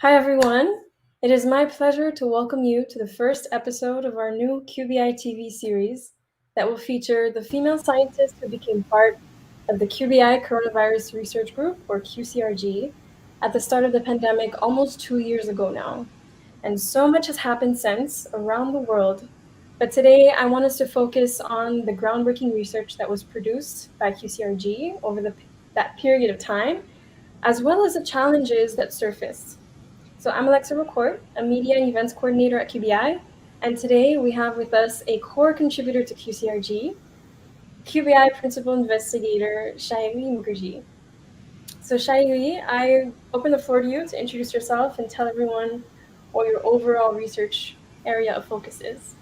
Hi everyone! It is my pleasure to welcome you to the first episode of our new QBI TV series that will feature the female scientists who became part of the QBI Coronavirus Research Group, or QCRG, at the start of the pandemic almost 2 years ago now. And so much has happened since around the world. But today I want us to focus on the groundbreaking research that was produced by QCRG over that period of time, as well as the challenges that surfaced. So I'm Alexa McCourt, a media and events coordinator at QBI, and today we have with us a core contributor to QCRG, QBI principal investigator Shaeri Mukherjee. So Shaeri, I open the floor to you to introduce yourself and tell everyone what your overall research area of focus is.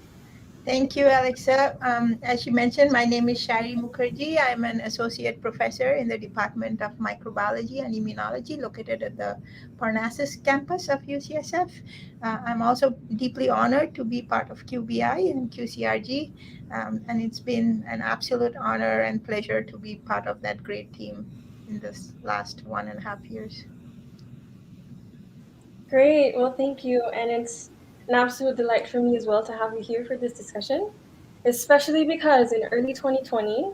Thank you, Alexa. As you mentioned, my name is Shaeri Mukherjee. I'm an associate professor in the Department of Microbiology and Immunology located at the Parnassus campus of UCSF. I'm also deeply honored to be part of QBI and QCRG, and it's been an absolute honor and pleasure to be part of that great team in this last 1.5 years. Great, well, thank you. And it's an absolute delight for me as well to have you here for this discussion, especially because in early 2020,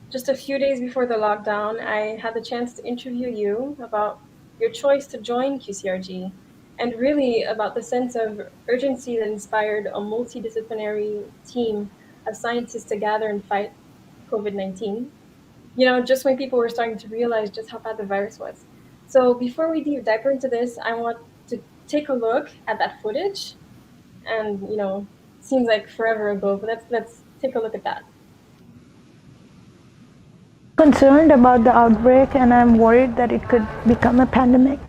just a few days before the lockdown, I had the chance to interview you about your choice to join QCRG and really about the sense of urgency that inspired a multidisciplinary team of scientists to gather and fight COVID-19. Just when people were starting to realize just how bad the virus was. So before we dive deeper into this, I want to take a look at that footage. And seems like forever ago, but let's take a look at that. Concerned about the outbreak, and I'm worried that it could become a pandemic.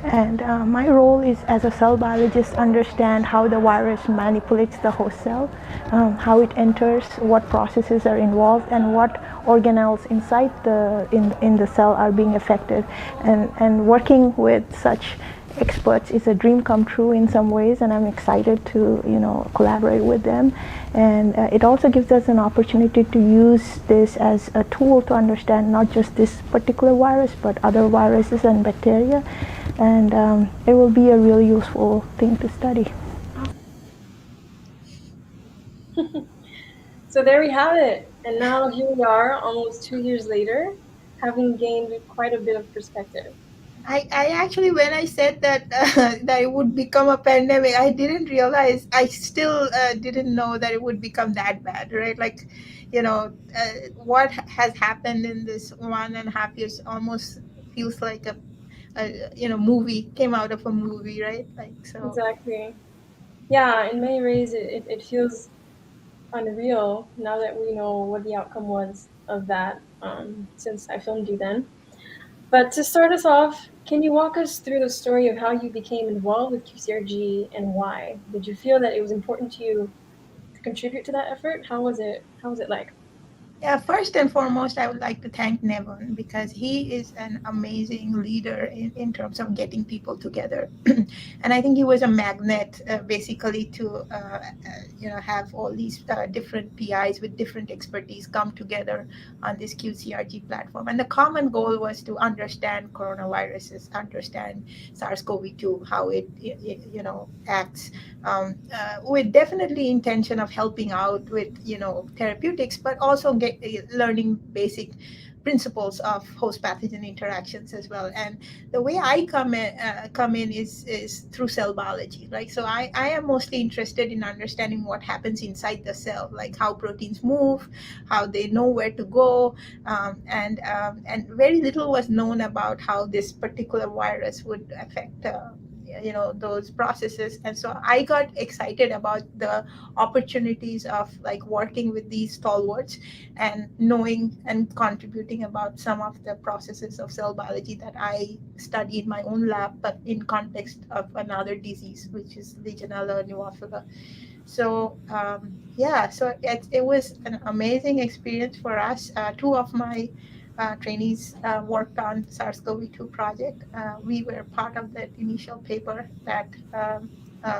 And my role is, as a cell biologist, understand how the virus manipulates the host cell, how it enters, what processes are involved, and what organelles inside in the cell are being affected. And working with such experts is a dream come true in some ways, and I'm excited to collaborate with them. And it also gives us an opportunity to use this as a tool to understand not just this particular virus but other viruses and bacteria, and it will be a really useful thing to study. So there we have it. And now here we are, almost 2 years later, having gained quite a bit of perspective. I actually, when I said that that it would become a pandemic, I didn't realize. I still didn't know that it would become that bad, right? Like, what has happened in this 1.5 years almost feels like a movie came out of a movie, right? Like so. Exactly. Yeah, in many ways, it feels unreal now that we know what the outcome was of that, since I filmed you then. But to start us off, can you walk us through the story of how you became involved with QCRG and why? Did you feel that it was important to you to contribute to that effort? How was it? How was it like? Yeah, first and foremost, I would like to thank Nevin because he is an amazing leader in terms of getting people together. And I think he was a magnet basically to, have all these different PIs with different expertise come together on this QCRG platform. And the common goal was to understand coronaviruses, understand SARS-CoV-2, how it acts, with definitely intention of helping out with therapeutics, but also learning basic principles of host pathogen interactions as well. And the way I come in is through cell biology. Like, so I am mostly interested in understanding what happens inside the cell, like how proteins move, how they know where to go, and very little was known about how this particular virus would affect those processes. And so I got excited about the opportunities of like working with these stalwarts and knowing and contributing about some of the processes of cell biology that I study in my own lab, but in context of another disease, which is Legionella pneumophila. So so it was an amazing experience for us. Two of my trainees worked on SARS-CoV-2 project. We were part of that initial paper that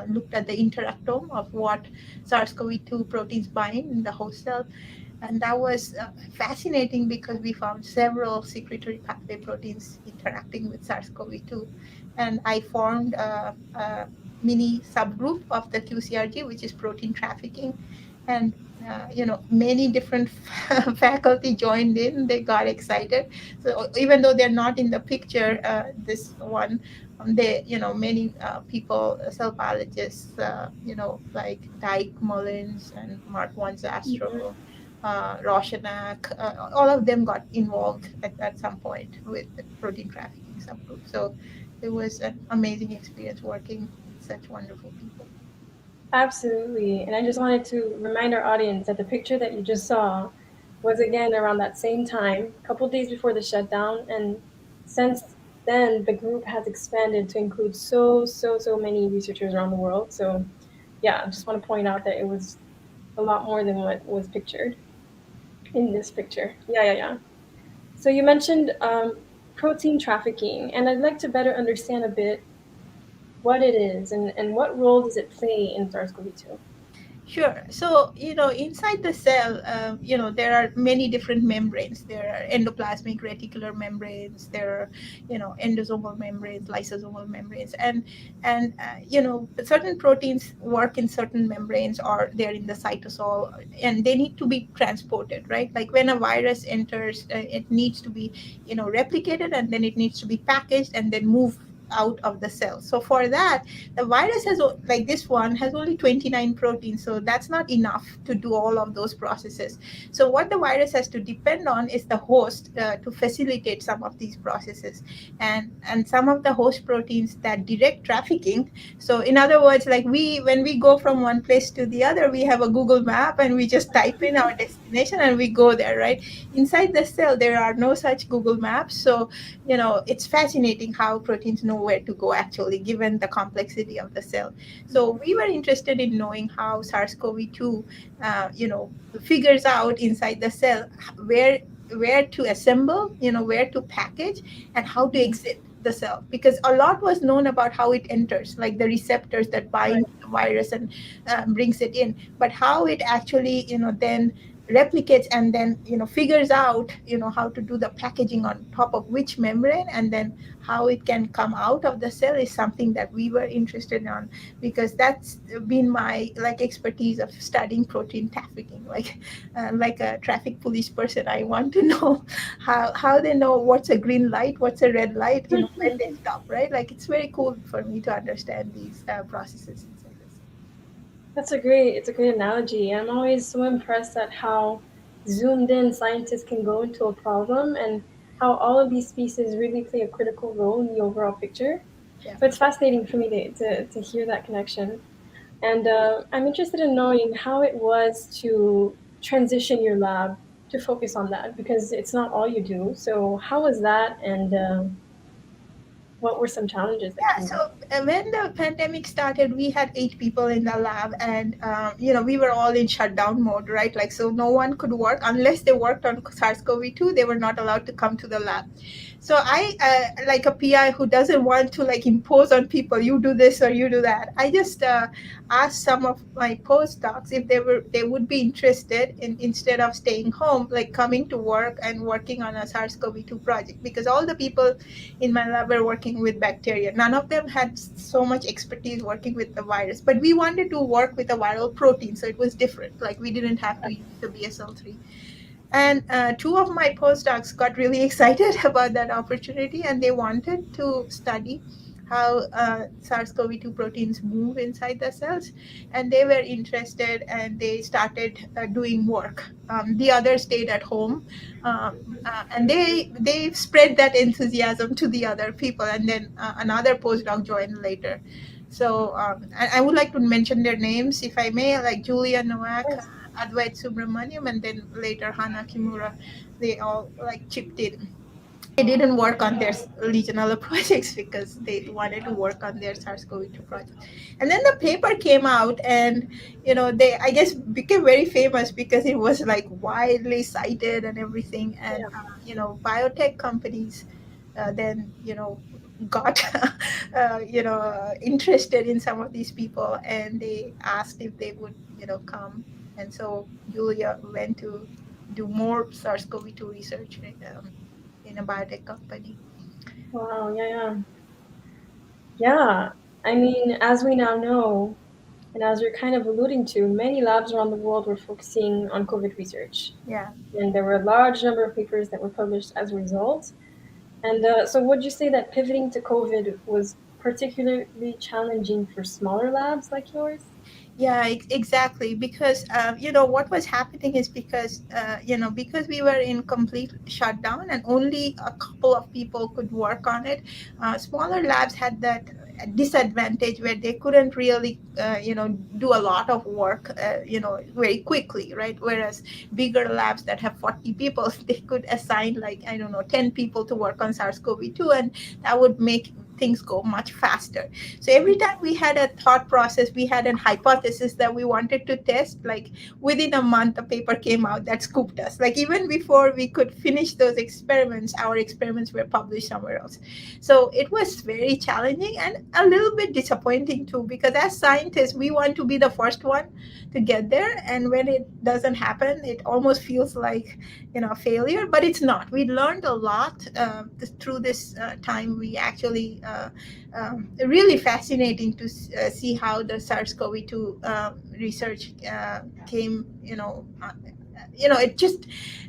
looked at the interactome of what SARS-CoV-2 proteins bind in the host cell. And that was fascinating because we found several secretory pathway proteins interacting with SARS-CoV-2. And I formed a mini subgroup of the QCRG, which is protein trafficking. And many different faculty joined in. They got excited. So even though they're not in the picture, this one, they, many people, cell biologists, like Dyke Mullins and Mark Von Mhm. Zastro, Roshanak, all of them got involved at some point with the protein trafficking subgroup. So it was an amazing experience working with such wonderful people. Absolutely. And I just wanted to remind our audience that the picture that you just saw was again around that same time, a couple days before the shutdown. And since then, the group has expanded to include so many researchers around the world. So, yeah, I just want to point out that it was a lot more than what was pictured in this picture. Yeah. So, you mentioned protein trafficking, and I'd like to better understand a bit what it is and what role does it play in SARS-CoV-2? Sure. So, inside the cell, there are many different membranes. There are endoplasmic reticular membranes. There are, endosomal membranes, lysosomal membranes, and certain proteins work in certain membranes, or they're in the cytosol, and they need to be transported, right? Like when a virus enters, it needs to be, replicated, and then it needs to be packaged and then move out of the cell. So for that, the virus has like this one has only 29 proteins, so that's not enough to do all of those processes. So what the virus has to depend on is the host to facilitate some of these processes, and some of the host proteins that direct trafficking. So in other words, like when we go from one place to the other, we have a Google map and we just type in our destination and we go there, right? Inside the cell there are no such Google maps. So it's fascinating how proteins know where to go, actually, given the complexity of the cell. So we were interested in knowing how SARS-CoV-2 figures out inside the cell where to assemble, where to package, and how to exit the cell, because a lot was known about how it enters, like the receptors that Right. bind the virus and brings it in, but how it actually then replicates and then figures out how to do the packaging on top of which membrane, and then how it can come out of the cell is something that we were interested in, because that's been my like expertise of studying protein trafficking, like a traffic police person. I want to know how they know what's a green light, what's a red light, when they stop, right? Like it's very cool for me to understand these processes inside this. It's a great analogy. I'm always so impressed at how zoomed in scientists can go into a problem and how all of these species really play a critical role in the overall picture. Yeah. So it's fascinating for me to hear that connection. And I'm interested in knowing how it was to transition your lab to focus on that because it's not all you do. So how was that, and what were some challenges that Yeah, came so up? when the pandemic started, we had 8 people in the lab, and we were all in shutdown mode, right? Like, so no one could work unless they worked on SARS-CoV-2. They were not allowed to come to the lab. So I, like a PI who doesn't want to like impose on people, you do this or you do that. I just asked some of my postdocs if they would be interested in, instead of staying home, like coming to work and working on a SARS-CoV-2 project, because all the people in my lab were working with bacteria. None of them had so much expertise working with the virus, but we wanted to work with a viral protein, so it was different. Like we didn't have to use the BSL-3. And two of my postdocs got really excited about that opportunity, and they wanted to study how SARS-CoV-2 proteins move inside the cells, and they were interested, and they started doing work. The others stayed at home, and they spread that enthusiasm to the other people, and then another postdoc joined later. So I would like to mention their names, if I may, like Julia Nowak, Yes. Advait Subramaniam, and then later Hana Kimura. They all like chipped in. They didn't work on their Legionella projects because they wanted to work on their SARS-CoV-2 project. And then the paper came out, and they, I guess, became very famous because it was like widely cited and everything. And Yeah. biotech companies then got interested in some of these people, and they asked if they would come. And so Julia went to do more SARS-CoV-2 research in a biotech company. Wow, yeah, yeah. Yeah, I mean, as we now know, and as you're kind of alluding to, many labs around the world were focusing on COVID research. Yeah. And there were a large number of papers that were published as a result. And so would you say that pivoting to COVID was particularly challenging for smaller labs like yours? Yeah, exactly. Because what was happening is because we were in complete shutdown and only a couple of people could work on it. Smaller labs had that disadvantage where they couldn't really do a lot of work very quickly, right? Whereas bigger labs that have 40 people, they could assign, like, I don't know, 10 people to work on SARS-CoV-2, and that would make things go much faster. So every time we had a thought process, we had an hypothesis that we wanted to test, like within a month, a paper came out that scooped us. Like even before we could finish those experiments, our experiments were published somewhere else. So it was very challenging and a little bit disappointing too, because as scientists, we want to be the first one to get there. And when it doesn't happen, it almost feels like, a failure, but it's not. We learned a lot through this time. We actually really fascinating to see how the SARS-CoV-2 research came. It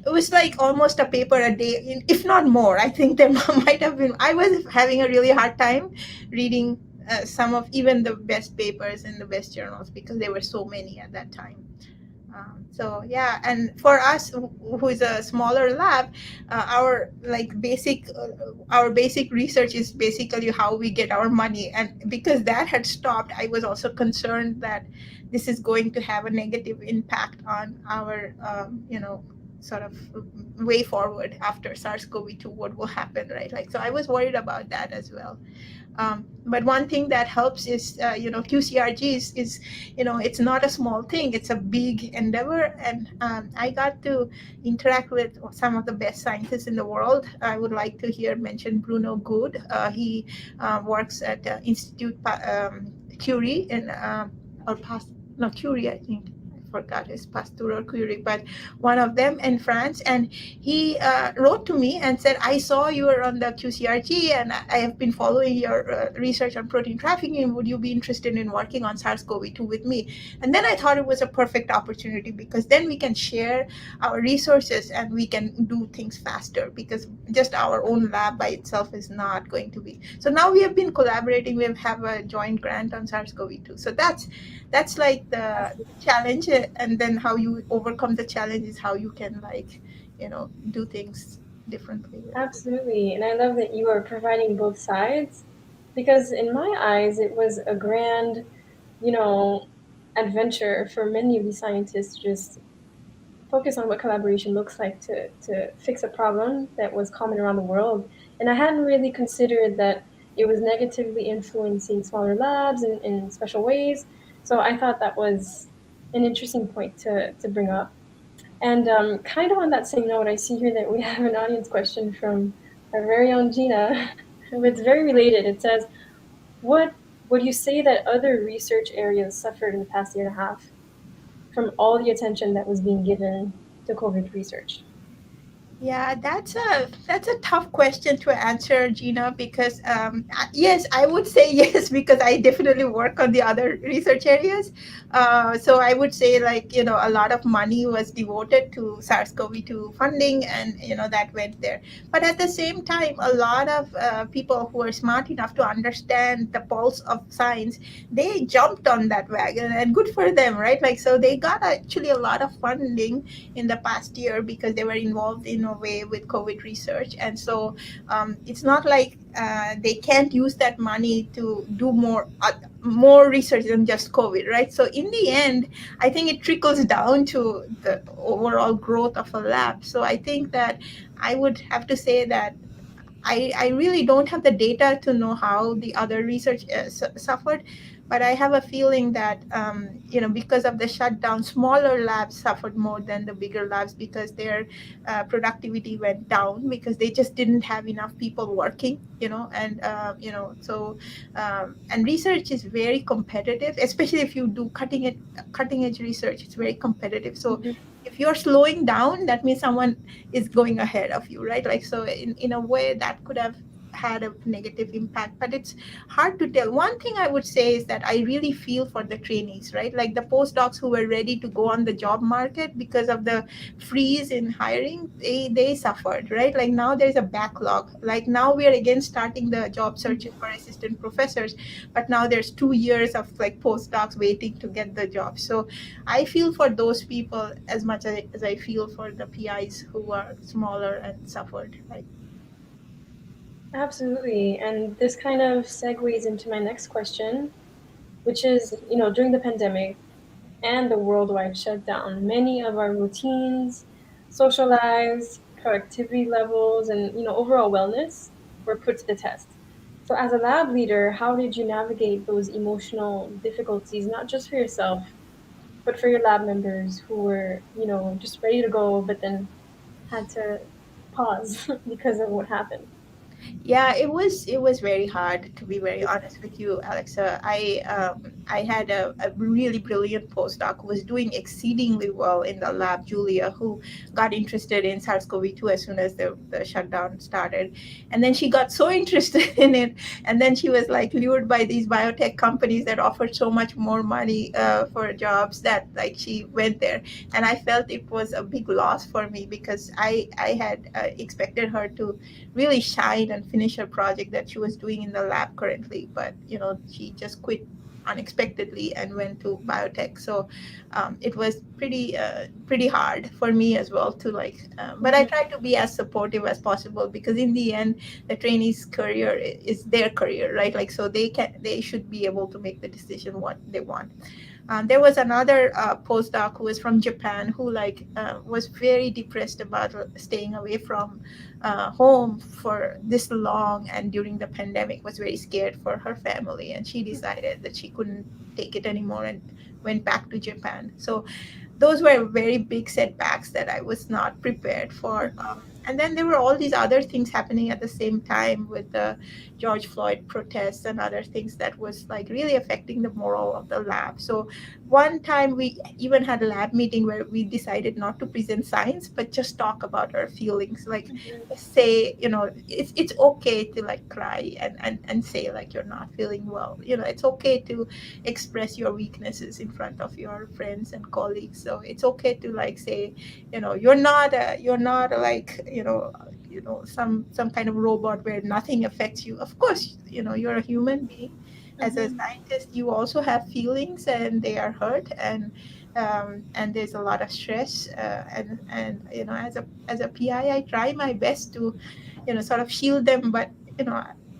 was like almost a paper a day, if not more. I think there might have been. I was having a really hard time reading some of even the best papers in the best journals because there were so many at that time. So yeah, and for us who is a smaller lab, our basic research is basically how we get our money. And because that had stopped, I was also concerned that this is going to have a negative impact on our sort of way forward after SARS-CoV-2. What will happen, right? Like, so I was worried about that as well. But one thing that helps is, QCRG is it's not a small thing. It's a big endeavor. And I got to interact with some of the best scientists in the world. I would like to mention Bruno Good. He works at Curie Curie, I think. I forgot his Pasteur or Curie, but one of them in France. And he wrote to me and said, I saw you were on the QCRG and I have been following your research on protein trafficking. Would you be interested in working on SARS-CoV-2 with me? And then I thought it was a perfect opportunity, because then we can share our resources and we can do things faster, because just our own lab by itself is not going to be. So now we have been collaborating. We have a joint grant on SARS-CoV-2. So that's like the challenge. And then how you overcome the challenge is how you can do things differently. Absolutely. And I love that you are providing both sides, because in my eyes, it was a grand, you know, adventure for many of these scientists to just focus on what collaboration looks like to fix a problem that was common around the world. And I hadn't really considered that it was negatively influencing smaller labs in special ways. So I thought that was an interesting point to bring up. And kind of on that same note, I see here that we have an audience question from our very own Gina. It's very related. It says, what would you say that other research areas suffered in the past year and a half from all the attention that was being given to COVID research? Yeah, that's a tough question to answer, Gina, because yes, I would say yes, because I definitely work on the other research areas. So I would say, like, a lot of money was devoted to SARS-CoV-2 funding, and that went there. But at the same time, a lot of people who are smart enough to understand the pulse of science, they jumped on that wagon, and good for them, right? Like, so they got actually a lot of funding in the past year because they were involved in a way with COVID research. And so it's not like they can't use that money to do more research than just COVID, right? So in the end, I think it trickles down to the overall growth of a lab. So I think that I would have to say that I really don't have the data to know how the other research suffered, but I have a feeling that because of the shutdown, smaller labs suffered more than the bigger labs, because their productivity went down because they just didn't have enough people working. And research is very competitive, especially if you do cutting edge research. It's very competitive. So Mhm. if you're slowing down, that means someone is going ahead of you, right? Like, so in a way that could have had a negative impact, but it's hard to tell. One thing I would say is that I really feel for the trainees, right? Like the postdocs who were ready to go on the job market because of the freeze in hiring, they suffered, right? Like now there's a backlog. Like now we are again starting the job searches for assistant professors, but now there's 2 years of like postdocs waiting to get the job. So I feel for those people as much as I feel for the PIs who are smaller and suffered, right? Absolutely. And this kind of segues into my next question, which is, during the pandemic and the worldwide shutdown, many of our routines, social lives, productivity levels, and, overall wellness were put to the test. So as a lab leader, how did you navigate those emotional difficulties, not just for yourself, but for your lab members who were, just ready to go, but then had to pause because of what happened? Yeah, it was very hard, to be very honest with you, Alexa. I had a really brilliant postdoc who was doing exceedingly well in the lab, Julia, who got interested in SARS-CoV-2 as soon as the shutdown started, and then she got so interested in it, and then she was like lured by these biotech companies that offered so much more money for jobs, that like she went there, and I felt it was a big loss for me because I had expected her to really shine and finish her project that she was doing in the lab currently. But she just quit unexpectedly and went to biotech. So it was pretty hard for me as well to like. But I Mhm. try to be as supportive as possible, because in the end, the trainee's career is their career, right? Like, so they should be able to make the decision what they want. There was another postdoc who was from Japan who like was very depressed about staying away from home for this long, and during the pandemic was very scared for her family, and she decided that she couldn't take it anymore and went back to Japan. So those were very big setbacks that I was not prepared for. And then there were all these other things happening at the same time with the George Floyd protests and other things that was like really affecting the morale of the lab. So one time we even had a lab meeting where we decided not to present science, but just talk about our feelings. Like say, it's okay to like cry and say like you're not feeling well. It's okay to express your weaknesses in front of your friends and colleagues. So it's okay to like say, you're not like some kind of robot where nothing affects you. Of course, you're a human being. As a Mhm. scientist, you also have feelings, and they are hurt, and there's a lot of stress. And as a PI, I try my best to sort of shield them, but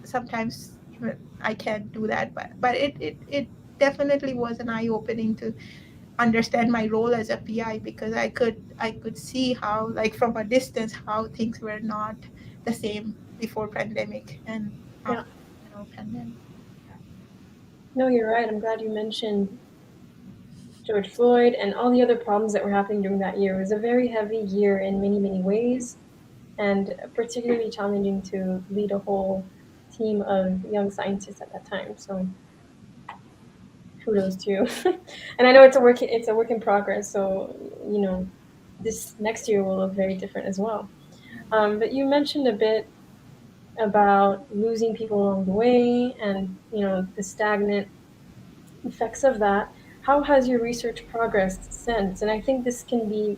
sometimes even I can't do that. But it definitely was an eye opening to understand my role as a PI, because I could see how, like, from a distance, how things were not the same before pandemic and Yeah. after pandemic. No, you're right. I'm glad you mentioned George Floyd and all the other problems that were happening during that year. It was a very heavy year in many, many ways, and particularly challenging to lead a whole team of young scientists at that time. So kudos to you. And I know it's a work in progress. So this next year will look very different as well. But you mentioned a bit about losing people along the way, and the stagnant effects of that. How has your research progressed since? And I think this can be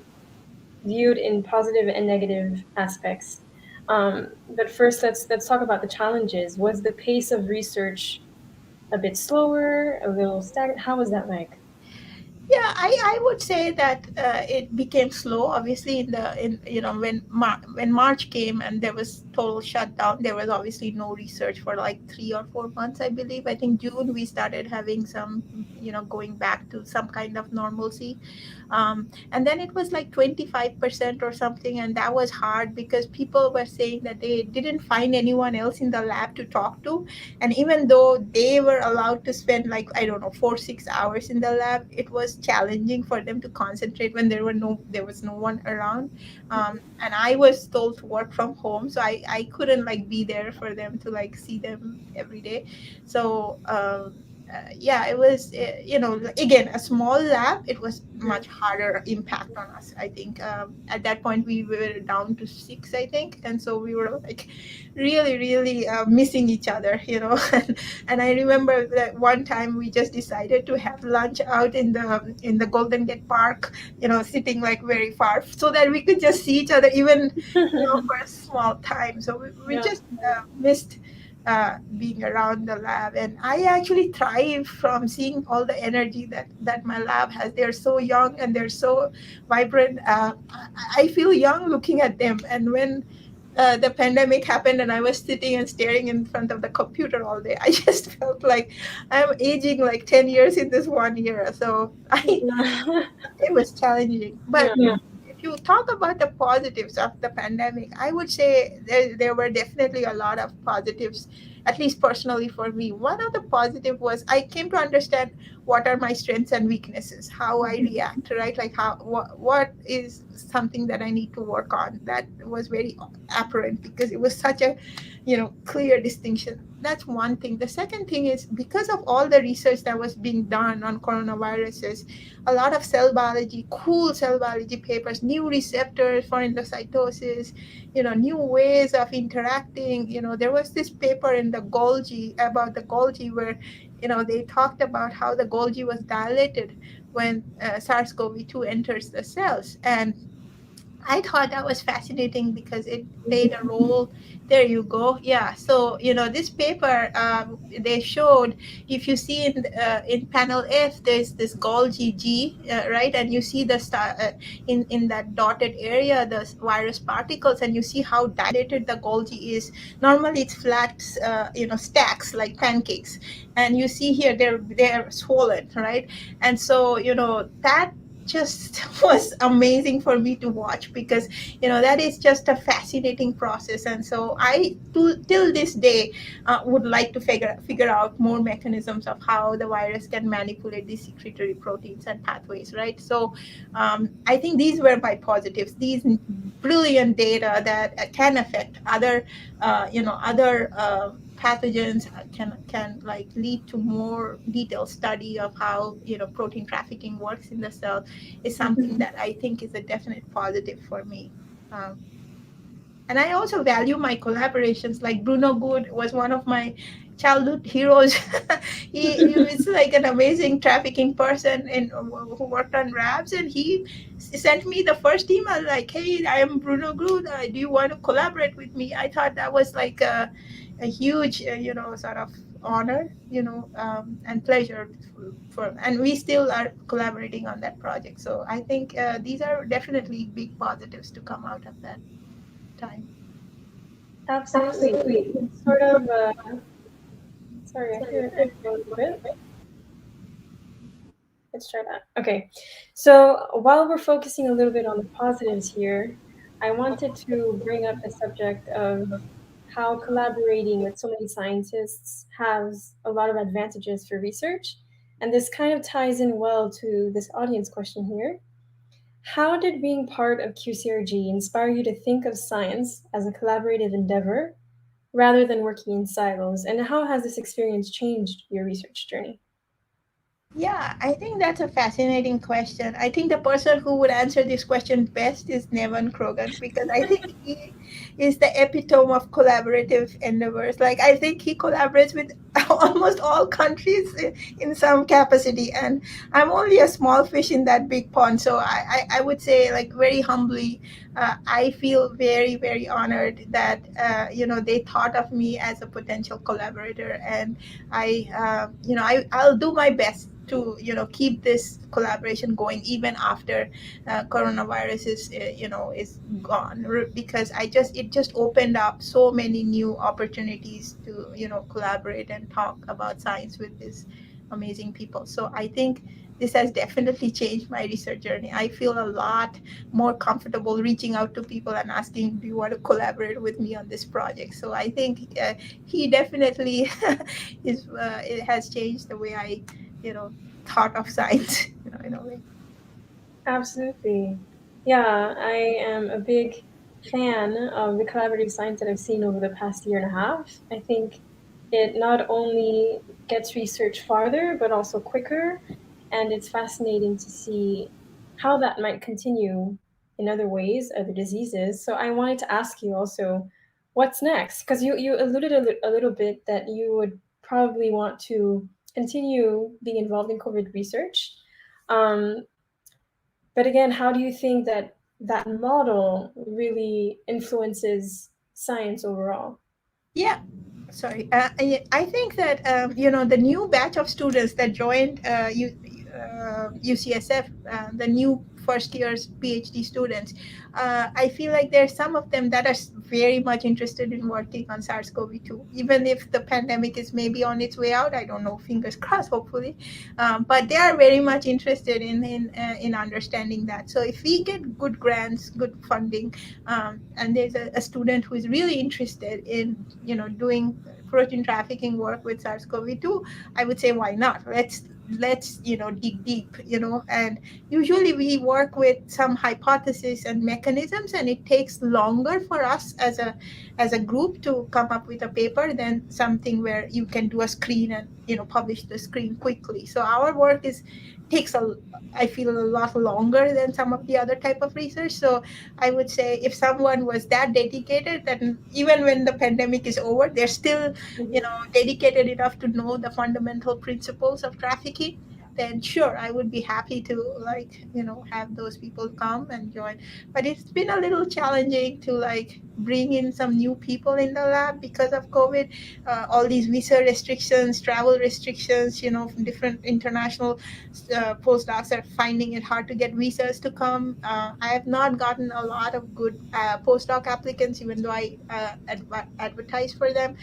viewed in positive and negative aspects. But first, let's talk about the challenges. Was the pace of research a bit slower, a little stagnant? How was that like? Yeah, I would say that it became slow. Obviously, in when March came and there was total shutdown, there was obviously no research for like 3 or 4 months, I believe. I think June we started having some, going back to some kind of normalcy, and then it was like 25% or something, and that was hard because people were saying that they didn't find anyone else in the lab to talk to, and even though they were allowed to spend like, I don't know, 4 6 hours in the lab, it was challenging for them to concentrate when there was no one around. And I was told to work from home, so I couldn't like be there for them to like see them every day. So yeah, it was, again, a small lab. It was much harder impact on us. I think at that point we were down to 6, I think, and so we were like really, really missing each other, and I remember that one time we just decided to have lunch out in the Golden Gate Park, sitting like very far, so that we could just see each other, even for a small time. So we Yeah. just missed being around the lab, and I actually thrive from seeing all the energy that my lab has. They're so young and they're so vibrant. I feel young looking at them, and when the pandemic happened and I was sitting and staring in front of the computer all day, I just felt like I'm aging like 10 years in this 1 year. So it was challenging. But Yeah. if you talk about the positives of the pandemic, I would say there were definitely a lot of positives, at least personally for me. One of the positive was I came to understand what are my strengths and weaknesses, how I react, right? Like what is something that I need to work on. That was very apparent because it was such a clear distinction. That's one thing. The second thing is, because of all the research that was being done on coronaviruses, a lot of cell biology, cool cell biology papers, new receptors for endocytosis, new ways of interacting. There was this paper in the Golgi about the Golgi where, they talked about how the Golgi was dilated when SARS-CoV-2 enters the cells. And I thought that was fascinating because it played a role. There you go. Yeah. So this paper, they showed, if you see in panel F, there's this Golgi G, right, and you see the star in that dotted area, the virus particles, and you see how dilated the Golgi is. Normally, it's flat, stacks like pancakes, and you see here they're swollen, right, and so that just was amazing for me to watch because that is just a fascinating process. And so I till this day would like to figure out more mechanisms of how the virus can manipulate these secretory proteins and pathways, right? So I think these were my positives, these brilliant data that can affect other pathogens, can like lead to more detailed study of how protein trafficking works in the cell, is something that I think is a definite positive for me. Um, and I also value my collaborations. Like Bruno Good was one of my childhood heroes. He was like an amazing trafficking person who worked on RABs, and he sent me the first email like, "Hey, I am Bruno Good. Do you want to collaborate with me?" I thought that was like a huge, sort of honor, and pleasure and we still are collaborating on that project. So I think these are definitely big positives to come out of that time. Absolutely. It's sort of, sorry, I hear an echo a little bit. Let's try that. Okay. So while we're focusing a little bit on the positives here, I wanted to bring up the subject of how collaborating with so many scientists has a lot of advantages for research. And this kind of ties in well to this audience question here. How did being part of QCRG inspire you to think of science as a collaborative endeavor rather than working in silos? And how has this experience changed your research journey? Yeah, I think that's a fascinating question. I think the person who would answer this question best is Nevan Krogan, because I think he is the epitome of collaborative endeavors. Like, I think he collaborates with almost all countries in some capacity, and I'm only a small fish in that big pond. So I would say, like, very humbly, I feel very, very honored that they thought of me as a potential collaborator, and I'll do my best to keep this collaboration going even after coronavirus is gone, because it just opened up so many new opportunities to collaborate and talk about science with these amazing people. So I think this has definitely changed my research journey. I feel a lot more comfortable reaching out to people and asking, do you want to collaborate with me on this project? So I think he definitely it has changed the way I thought of science, in a way. Absolutely. Yeah, I am a big fan of the collaborative science that I've seen over the past year and a half. I think it not only gets research farther, but also quicker. And it's fascinating to see how that might continue in other ways, other diseases. So I wanted to ask you also, what's next? Because you alluded a little bit that you would probably want to continue being involved in COVID research. Um, but again, how do you think that that model really influences science overall? Yeah, sorry. I think that the new batch of students that joined UCSF, the new first year's PhD students, I feel like there's some of them that are very much interested in working on SARS-CoV-2, even if the pandemic is maybe on its way out. I don't know, fingers crossed, hopefully, but they are very much interested in understanding that. So if we get good grants, good funding, and there's a student who is really interested in doing protein trafficking work with SARS-CoV-2, I would say why not? Let's dig deep, and usually we work with some hypotheses and mechanisms, and it takes longer for us as a group to come up with a paper than something where you can do a screen and publish the screen quickly. So our work is takes a I feel a lot longer than some of the other type of research. So I would say if someone was that dedicated, then even when the pandemic is over, they're still, dedicated enough to know the fundamental principles of trafficking, then sure, I would be happy to have those people come and join. But it's been a little challenging to bring in some new people in the lab because of COVID. All these visa restrictions, travel restrictions, from different international postdocs are finding it hard to get visas to come. I have not gotten a lot of good postdoc applicants, even though I advertise for them.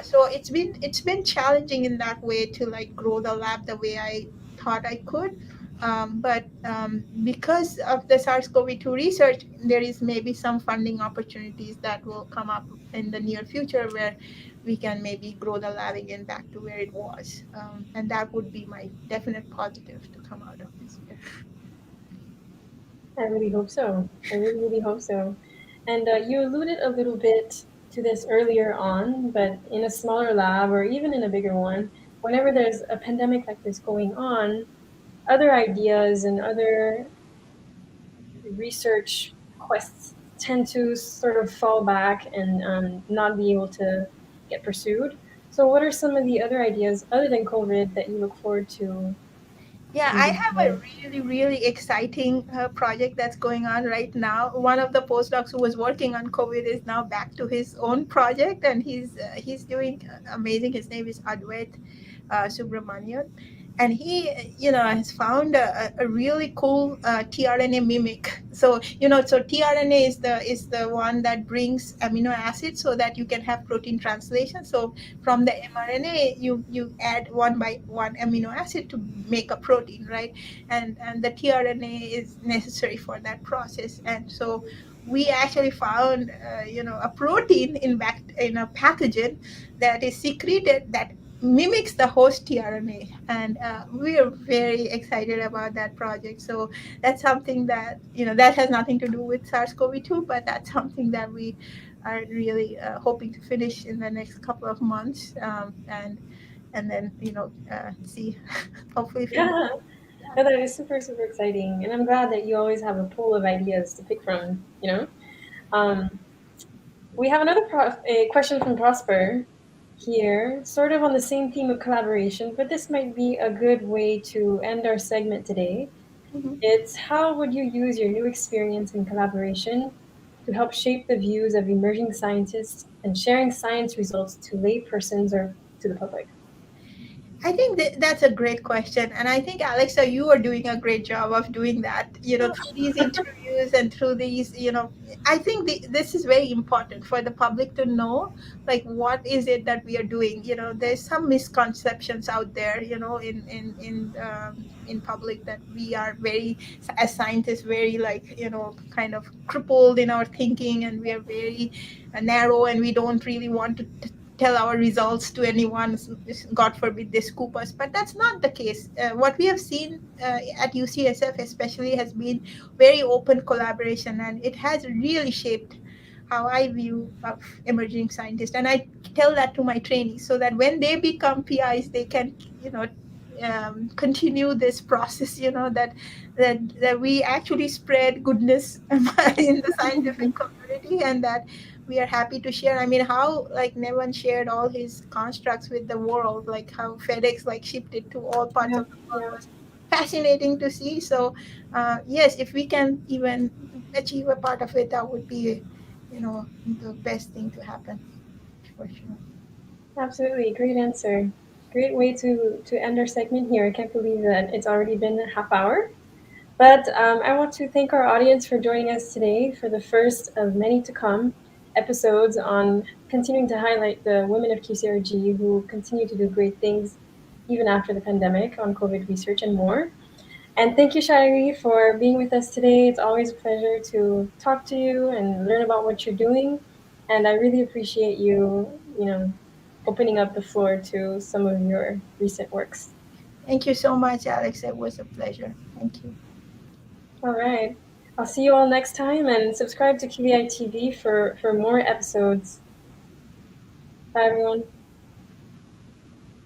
So it's been challenging in that way to grow the lab the way I thought I could. But because of the SARS-CoV-2 research, there is maybe some funding opportunities that will come up in the near future where we can maybe grow the lab again back to where it was. And that would be my definite positive to come out of this year. I really hope so. I really, really hope so. And you alluded a little bit to this earlier on, but in a smaller lab or even in a bigger one, whenever there's a pandemic like this going on, other ideas and other research quests tend to sort of fall back and not be able to get pursued. So, what are some of the other ideas other than COVID that you look forward to Yeah, I moving have a forward? really, really exciting project that's going on right now. One of the postdocs who was working on COVID is now back to his own project, and he's doing amazing. His name is Advait Subramanian, and he has found a really cool tRNA mimic. So so tRNA is the one that brings amino acids so that you can have protein translation. So from the mRNA, you add one by one amino acid to make a protein, right? And the tRNA is necessary for that process. And so we actually found a protein in a pathogen that is secreted that mimics the host tRNA, and we are very excited about that project. So that's something that that has nothing to do with SARS-CoV-2, but that's something that we are really hoping to finish in the next couple of months, and then see, hopefully finish. Yeah, no, that is super, super exciting. And I'm glad that you always have a pool of ideas to pick from, you know? Um, we have another a question from Prosper here, sort of on the same theme of collaboration, but this might be a good way to end our segment today. Mhm. It's how would you use your new experience in collaboration to help shape the views of emerging scientists and sharing science results to laypersons or to the public? I think that's a great question. And I think, Alexa, you are doing a great job of doing that, through these interviews and through these, I think this is very important for the public to know, what is it that we are doing? There's some misconceptions out there, in public that we are very, as scientists, very kind of crippled in our thinking, and we are very narrow, and we don't really want to tell our results to anyone. God forbid they scoop us, but that's not the case. What we have seen at UCSF especially has been very open collaboration, and it has really shaped how I view of emerging scientists, and I tell that to my trainees so that when they become PIs, they can, continue this process. That we actually spread goodness in the scientific community, and that we are happy to share. I mean, how like Nevan shared all his constructs with the world, like how FedEx like shipped it to all parts Yeah, of the world yeah, was fascinating to see. So yes, if we can even achieve a part of it, that would be, the best thing to happen for sure. absolutely. Great answer. Great way to end our segment here. I can't believe that it's already been a half hour. But I want to thank our audience for joining us today for the first of many to come episodes on continuing to highlight the women of QCRG who continue to do great things even after the pandemic on COVID research and more. And thank you, Shaeri, for being with us today. It's always a pleasure to talk to you and learn about what you're doing. And I really appreciate you, opening up the floor to some of your recent works. Thank you so much, Alex. It was a pleasure. Thank you. All right. I'll see you all next time and subscribe to QBI TV for more episodes. Bye, everyone.